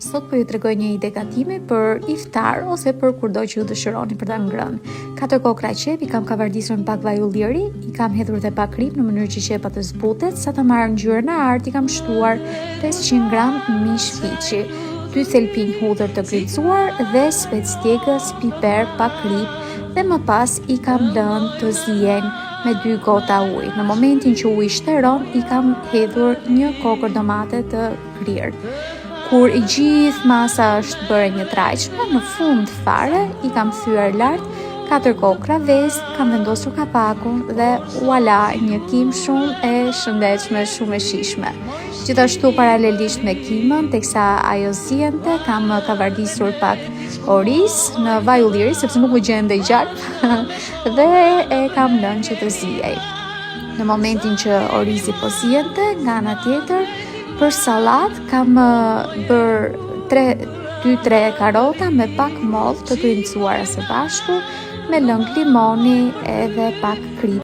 Sot po ju tregoj një ide gatimi për iftar ose për kurdo që ju dëshironi për ta ngrënë. 4 kokra qep i kam kavardisur në pak vaj ulliri, i kam hedhur dhe pak krip në mënyrë që qepa të zbutet. Sa të marrë ngjyrën e artë i kam shtuar 500 gram mish fiqi, 2 thelpinj hudhër të gricuar dhe spec djegës, piper, pak krip dhe më pas i kam lënë të ziejnë me 2 gota ujë. Në momentin që uji shteron, i kam hedhur 1 kokër domate të krirë. Kur i gjithë masa është bërë një trajshme, në fund fare i kam thyer lart 4 kokra vezë, kam vendosur kapakun dhe voila, një kimë shumë e shëndetshme, shumë e shijshme. Gjithashtu paralelisht me kimën, teksa ajo zihente, kam kavardisur pak oriz në vaj ulliri, sepse nuk më gjende i gjatë, dhe e kam lënë që të zihej. Në momentin që orizi po zihente, nga ana tjetër, për sallat kam bërë 2-3 karota me pak mollë të grimcuara së bashku, me lëng limoni edhe pak krip.